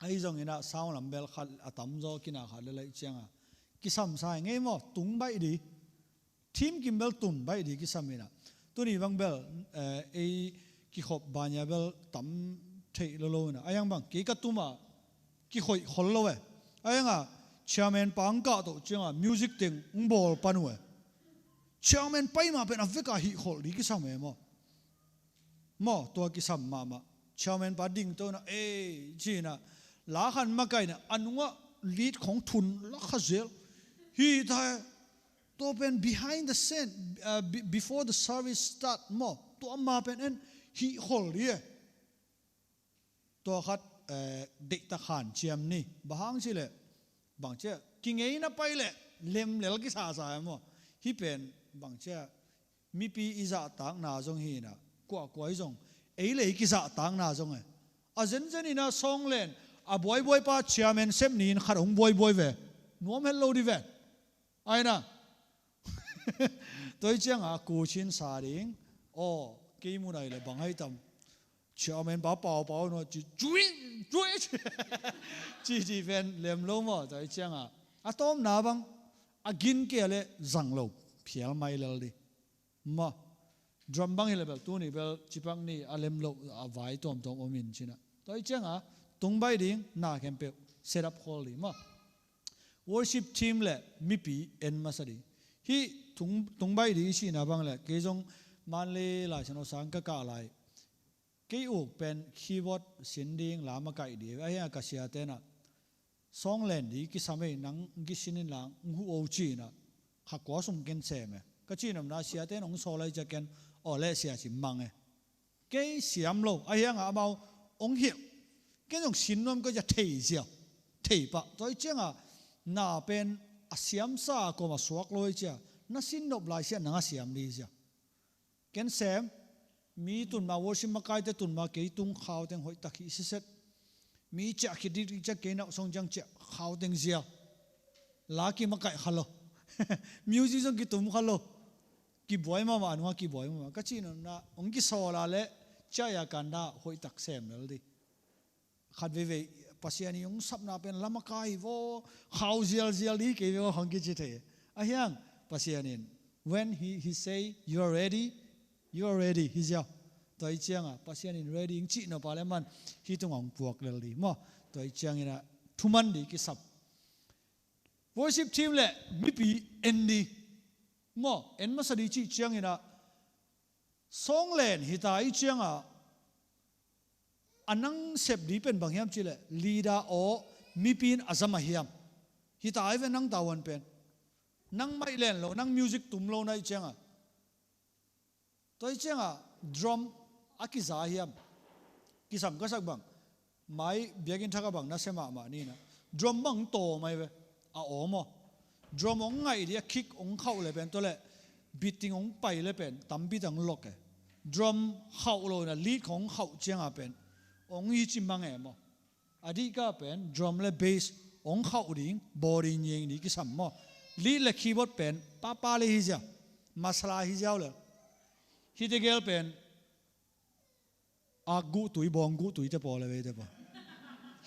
ai zong ina sound lam bel khat atam zo kina khat le lai changa kisam sai nge mo tung bai di team gimbel tum bai di kisam ina tuni wang bel e ki khop banya bel tam thei lo na ayang bang ki ka tuma ki khoi khol lo we ayanga chairman pangka to changa music ting bol panu we chairman pai ma pen aveka hi khol di kisam me mo to kisam ma chairman pa ding to na china la khan ma kai na anunga lead khong thun la khazel hi tha to pen behind the scene before the service start mo to ma pen en hi khol ri to khat de ta khan chiam ni bahang si le bang che kingei na pai le lem lel ki sa sa mo hi pen bang che mi pi iza tang na jong hi na kwa kwai jong ei le ki za tang na jong a zen zen ina song len a boy boy pa chairman sem nin khar hong boy boy ve nuam hello di ve ai na toi chang a ku chin sa ring o ke mu nai le bang hai tam chairman ba pao pao no ji jui ji ven lem lo mo toi chang a tom na bang a gin ke le zang lo phial mai lel di ma drum bang level tu ni bel chipang ni alem lo avai tom omin china toi changa tung bai ding na kempe set up hall li ma worship team le mipi en masari hi tung bai di si na bang le ke jong man le la chano sang ka lai ke u pen keyboard sending lama kai di aya ka sia te na song len di ki samai nang gi sinin lang hu o chi na kha ko sum ken se me ka chi nam na sia te nong so lai ja ken o le sia chi mang ke siam lo aya nga mau ong hi ke jong sin nom ko ja thei sia thei pa toi chenga na pen asiam sa ko ma suak loi cha na sin nop lai sia na siam li sia ken sem mi tun ma worship ma kai te tun ma ke tung khaw teng hoi takhi si set mi cha ki di cha ke na song jang cha khaw teng sia la ki ma kai khalo music song ki tum khalo ki boy ma ma nuwa ki boy ma ka chi na ong ki so la le cha ya kan da hoi tak sem lel di khat ve ve pasiani ong sap na pen lama kai vo khaw zial di ke ve hong ki chi the a hyang pasianin when he say you are ready he's ya toi chiang pasianin ready ing chi no pa le man hi tung ong puak lel di mo toi chiang ina thuman di ki sap worship team le mi pi endi mo en ma sadi chi chiang ina song len hitai chiang anang sep di pen bang hiam chi le leader o mi pin azama hiam hitai ve nang tawan pen nang mai len lo nang music tum lo nai chiang toi chiang drum akiza hiam kisam ka sak bang mai biagin thaka bang na sema ma ni na drum bang to mai ve a omo drum ong ngai dia kick ong khau le pen to le beating ong pai le pen tam bi dang lok drum khau lo na lead khong khau chiang a pen ong hi chi mang mo adi ka pen drum le bass ong khau ding body nyeng ni ki sam mo lead le keyboard pen pa le hi ja masala hi jaw le hi de gel pen a gu tui bong gu tui te po le ve te po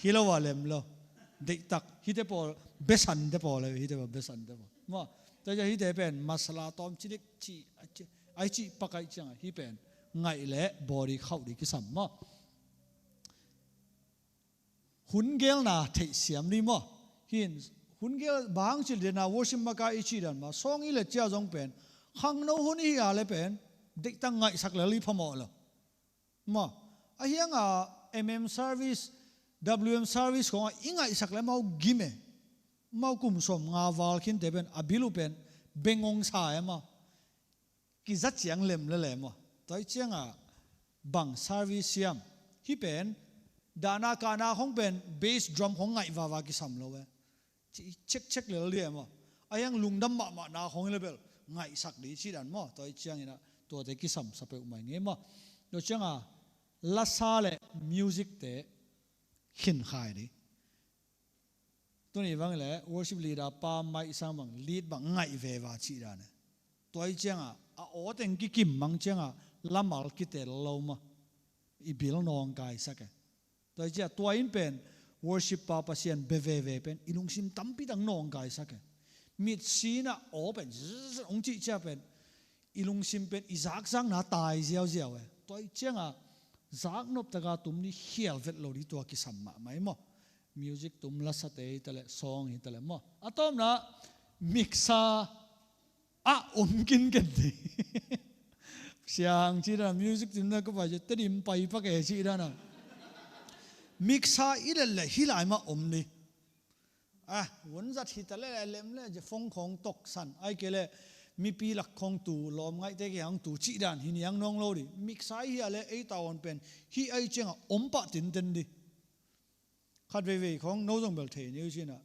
hi lo wa lem lo de tak hi te po besan te po le hi te po besan te po mo ta ja hi te pen masala tom chi dik chi ai chi pakai chang hi pen ngai le body khau di ki sam mo hun gel na thei siam ni mo hin hun gel bang chil de na worship ma ka ichi dan ma song i le cha jong pen khang no hun hi a le pen dik tang ngai sak le li phamo lo mo a hiang service WM service ko inga isak le mau gime mau kum som nga wal khin te ben abilu pen bengong sa ema ki za chiang lem le mo toi chianga bang service siam hi pen dana kana hong pen bass drum hong ngai wa ki sam lo we check le le mo ayang lungdam ma na hong le bel ngai sak di chi dan mo toi chiang ina to te ki sam sape umai nge mo no chianga la sa le music te khin khai di to ni wang le worship leader pa mai sang bang lead bang ngai ve wa chi da ne toi chianga a o teng ki kim mang chianga lamal ki te lo ma i bil nong kai sak toi chia toi in pen worship pa pasien beve pen ilung sim tampi tang nong kai sak mit sina open ong chi cha pen ilung sim pen izak sang na tai ziao ziao toi chenga zak nop taka tumni hial vet lo ri to ki samma mai mo music tum la sa te tale song hi tale mo atom na mixa a kin ken ni siang chi ra music tin na ko ba je trim pai pa ke chi ra na mixa ile le hilai ma ni won za thi tale lem le je phong khong tok san ai ke le mi pi lak khong tu lom ngai te ke hang tu chi dan hin yang nong lo ri mixa hi ale ei tawon pen hi ai chenga pa tin ten di khat ve ve khong no jong bel the ni chi na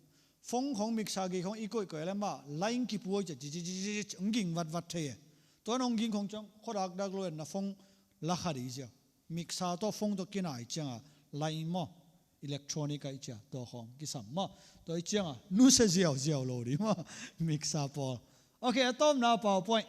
phong khong mixa ge khong i koi koi la ma line ki puoi je ji nging wat the to nong ging khong chang khodak dak lo na phong la khari ja mixa to phong to kinai changa line mo electronic ai cha to khong ki sam ma to changa nu se jiao jiao lo ri ma mixa po okay atom na powerpoint